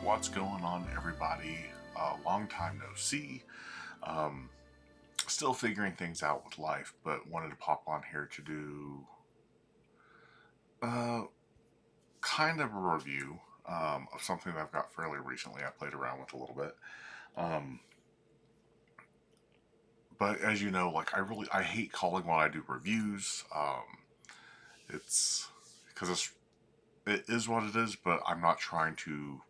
What's going on, everybody? Long time no see. Um, Still figuring things out with life, but wanted to pop on here to do uh, kind of a review of something that I've got fairly recently. I played around with a little bit. Um, but as you know, I hate calling when I do reviews. It's because it is what it is, but I'm not trying to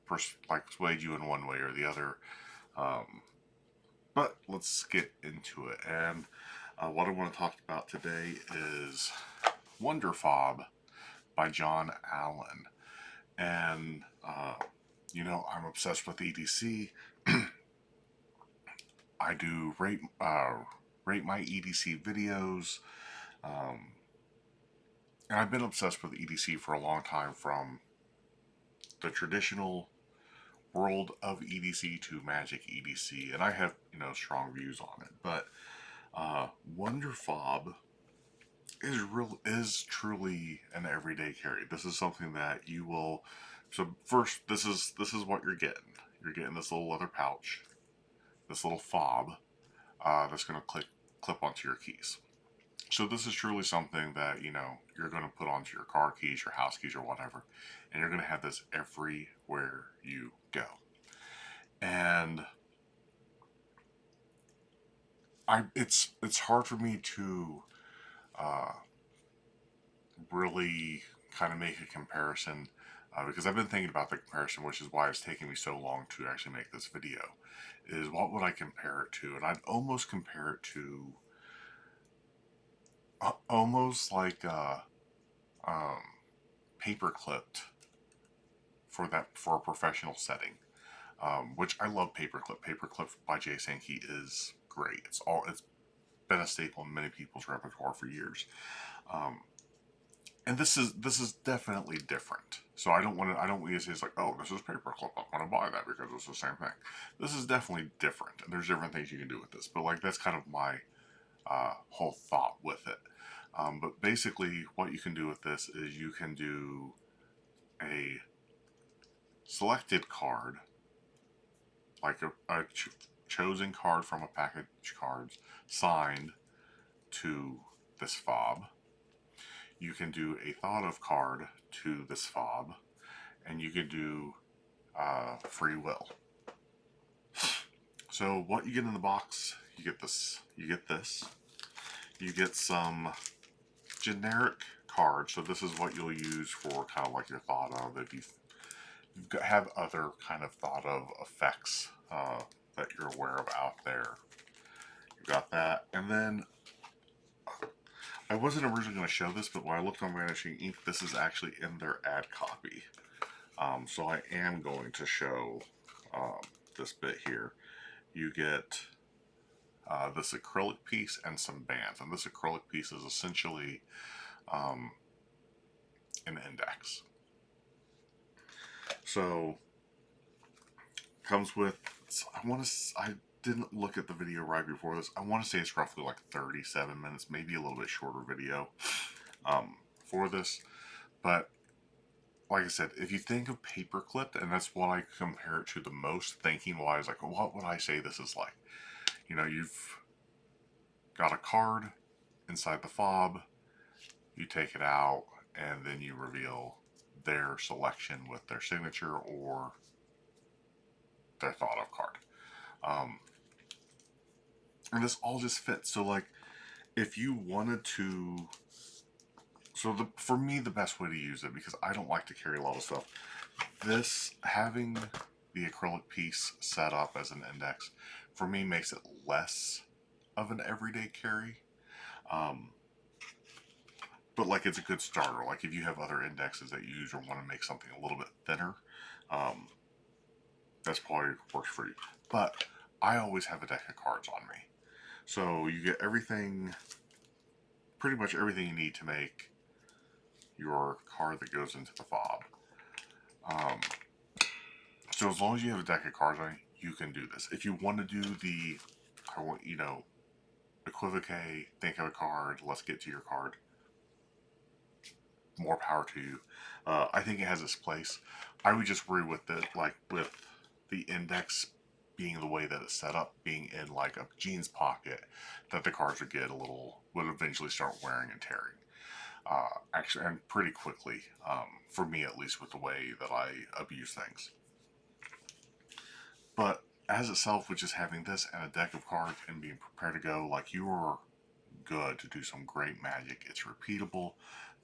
persuade you in one way or the other. Um, But let's get into it. And what I want to talk about today is WonderFob by John Allen. And, I'm obsessed with EDC. I do rate my EDC videos. Um, and I've been obsessed with EDC for a long time, from the traditional world of EDC to Magic EDC. And I have, strong views on it. But WonderFob is truly an everyday carry. This is something that you will. So first, this is what you're getting. You're getting this little leather pouch, this little fob that's going to clip onto your keys. So this is truly something that you're going to put onto your car keys, your house keys, or whatever, and you're going to have this everywhere you go. And it's hard for me to uh, really kind of make a comparison, because I've been thinking about the comparison, which is why it's taking me so long to actually make this video. Is what would I compare it to? And I'd almost compare it to almost like um, paper clipped for a professional setting. Which I love paperclip. Paperclip by Jay Sankey is great. It's been a staple in many people's repertoire for years. Um, and this is definitely different. So I don't want you to say it's like, oh, this is paperclip, I want to buy that because it's the same thing. This is definitely different, and there's different things you can do with this. But that's kind of my whole thought with it. But basically, what you can do with this is you can do a selected card, like a chosen card from a package of cards, signed to this fob. You can do a thought of card to this fob, and you can do free will. So what you get in the box, you get this, you get some generic cards. So this is what you'll use for kind of like your thought of, if you have other kind of thought of effects that you're aware of out there. You got that, and then I wasn't originally going to show this, but when I looked on Vanishing Ink, this is actually in their ad copy. So I am going to show this bit here. You get this acrylic piece and some bands. And this acrylic piece is essentially an index. So comes with, I didn't look at the video right before this. I want to say it's roughly like 37 minutes, maybe a little bit shorter video for this. But like I said, if you think of paperclip, and that's what I compare it to the most, thinking wise, like, what would I say this is like? You've got a card inside the fob, you take it out, and then you reveal their selection with their signature or their thought of card. And this all just fits. So if you wanted to, for me, the best way to use it, because I don't like to carry a lot of stuff, having the acrylic piece set up as an index, for me, makes it less of an everyday carry. But it's a good starter. If you have other indexes that you use or want to make something a little bit thinner, that's probably works for you. But I always have a deck of cards on me. So you get pretty much everything you need to make your card that goes into the fob. So as long as you have a deck of cards on you, you can do this. If you want to do equivocate, think of a card, let's get to your card, more power to you. I think it has its place. I would just worry with it, like with the index being the way that it's set up, being in like a jeans pocket, that the cards would eventually start wearing and tearing. Actually, and pretty quickly, for me at least, with the way that I abuse things. But as itself, with just having this and a deck of cards and being prepared to go, like you're good to do some great magic. It's repeatable.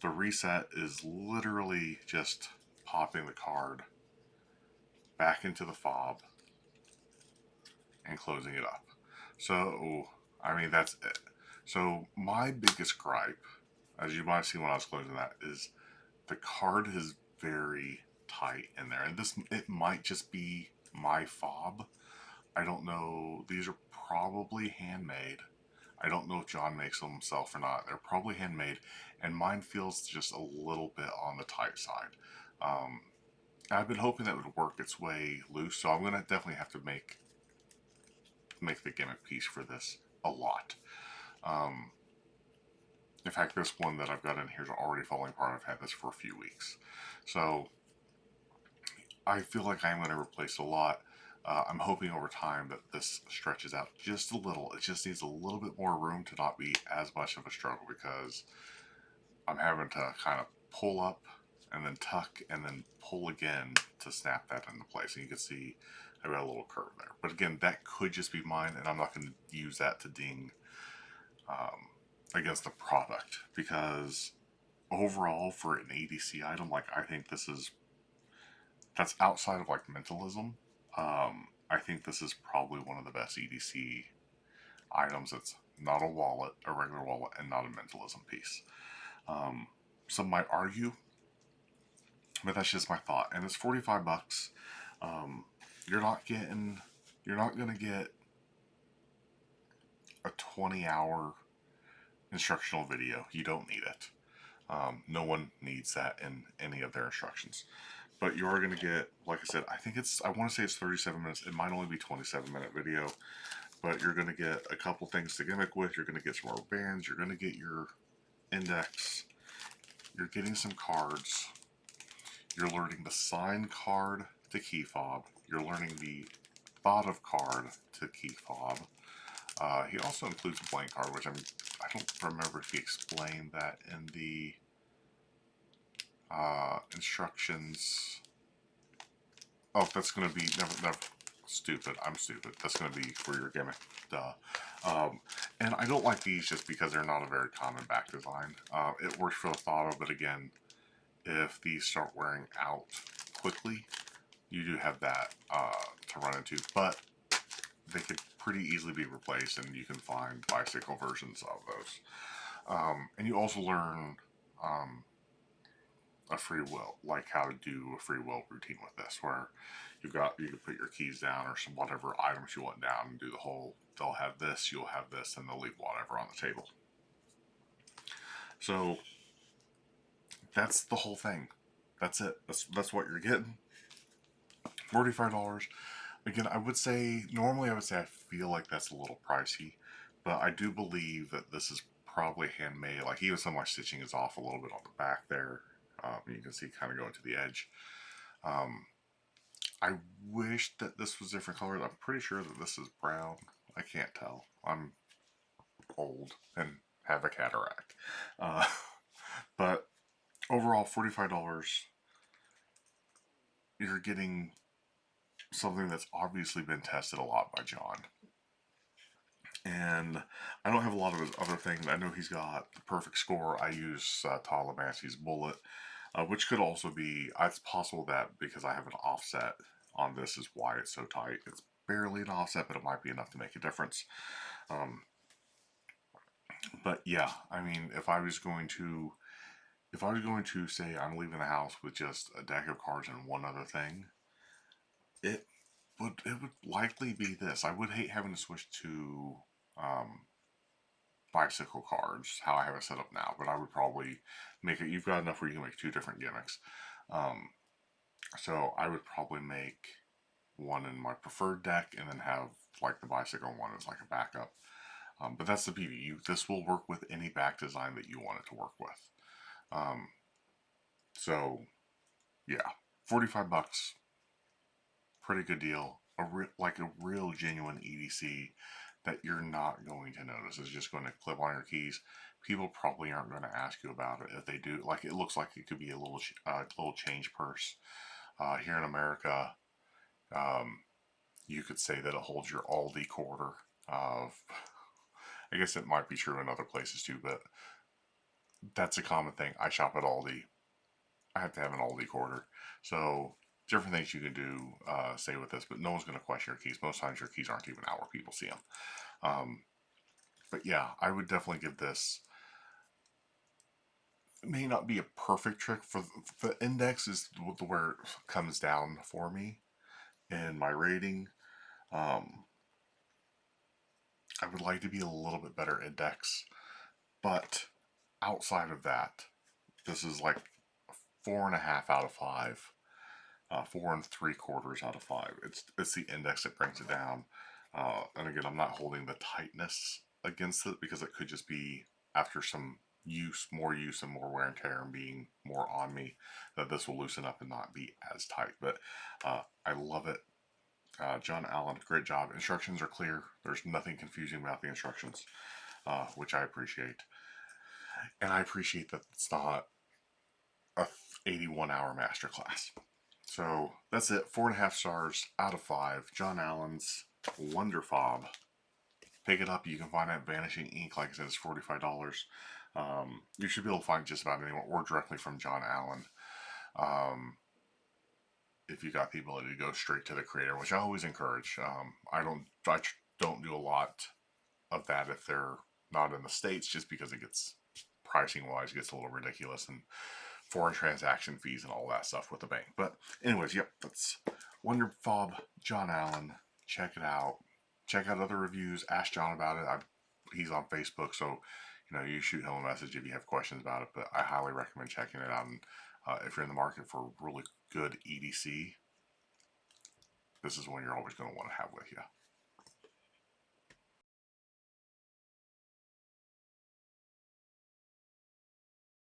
The reset is literally just popping the card back into the fob and closing it up. So, I mean, that's it. So, my biggest gripe, as you might have seen when I was closing that, is the card is very tight in there. And it might just be my fob. I don't know. These are probably handmade. I don't know if John makes them himself or not. They're probably handmade, and mine feels just a little bit on the tight side. Um, I've been hoping that would work its way loose, so I'm gonna definitely have to make the gimmick piece for this a lot. Um, in fact, this one that I've got in here is already falling apart. I've had this for a few weeks, so I feel like I'm going to replace a lot. I'm hoping over time that this stretches out just a little. It just needs a little bit more room to not be as much of a struggle, because I'm having to kind of pull up and then tuck and then pull again to snap that into place. And you can see I've got a little curve there. But again, that could just be mine, and I'm not going to use that to ding against the product, because overall for an ADC item, like I think that's outside of like mentalism. I think this is probably one of the best EDC items. It's not a wallet, a regular wallet, and not a mentalism piece. Some might argue, but that's just my thought. And it's $45. Um, you're not getting, you're not gonna get a 20-hour instructional video. You don't need it. No one needs that in any of their instructions. But you are going to get, like I said, I want to say it's 37 minutes. It might only be 27-minute video. But you're going to get a couple things to gimmick with. You're going to get some rubber bands. You're going to get your index. You're getting some cards. You're learning the sign card to key fob. You're learning the thought of card to key fob. He also includes a blank card, which I don't remember if he explained that in the instructions. Oh, that's going to be never. Stupid. I'm stupid. That's going to be for your gimmick. Duh. And I don't like these just because they're not a very common back design. It works for the thought of, but again, if these start wearing out quickly, you do have that to run into. But they could pretty easily be replaced, and you can find bicycle versions of those. And you also learn a free will, like how to do a free will routine with this, where you can put your keys down or some whatever items you want down and do the whole. They'll have this, you'll have this, and they'll leave whatever on the table. So that's the whole thing. That's it. That's what you're getting. $45. Again, I would say I feel like that's a little pricey, but I do believe that this is probably handmade. Like even some of my stitching is off a little bit on the back there. You can see kind of going to the edge. I wish that this was different colors. I'm pretty sure that this is brown. I can't tell. I'm old and have a cataract. But overall, $45. You're getting something that's obviously been tested a lot by John. And I don't have a lot of his other things. I know he's got the perfect score. I use Talamassi's bullet, which could also be. It's possible that because I have an offset on this is why it's so tight. It's barely an offset, but it might be enough to make a difference. But yeah, I mean, if I was going to say I'm leaving the house with just a deck of cards and one other thing, it would likely be this. I would hate having to switch to bicycle cards, how I have it set up now, but I would probably make it. You've got enough where you can make two different gimmicks. So I would probably make one in my preferred deck and then have like the bicycle one as like a backup. But that's the beauty. This will work with any back design that you want it to work with. So yeah, 45 bucks, pretty good deal. Like a real genuine EDC that you're not going to notice. It's just going to clip on your keys. People probably aren't going to ask you about it. If they do, like, it looks like it could be a little change purse. Here in America, um, you could say that it holds your Aldi quarter. I guess it might be true in other places too, but that's a common thing. I shop at Aldi. I have to have an Aldi quarter. So different things you can do, say with this, but no one's going to question your keys. Most times your keys aren't even out where people see them. But yeah, I would definitely give this. It may not be a perfect trick for the index is where it comes down for me in my rating. Um, I would like to be a little bit better index, but outside of that, this is like 4.5 out of 5. 4 3/4 out of 5. It's the index that brings it down. And again, I'm not holding the tightness against it because it could just be after some use and more wear and tear and being more on me that this will loosen up and not be as tight. But I love it. John Allen, great job. Instructions are clear. There's nothing confusing about the instructions, which I appreciate. And I appreciate that it's not a 81-hour masterclass. So that's it. 4.5 stars out of 5. John Allen's WonderFob. Pick it up. You can find it at Vanishing Ink. Like I said, it's $45. You should be able to find just about anyone or directly from John Allen. If you got the ability to go straight to the creator, which I always encourage. I don't do a lot of that if they're not in the States, just because it gets pricing wise gets a little ridiculous and foreign transaction fees and all that stuff with the bank. But anyways, yep, that's WonderFob John Allen. Check it out. Check out other reviews. Ask John about it. He's on Facebook, so you shoot him a message if you have questions about it. But I highly recommend checking it out. And if you're in the market for really good EDC, this is one you're always going to want to have with you.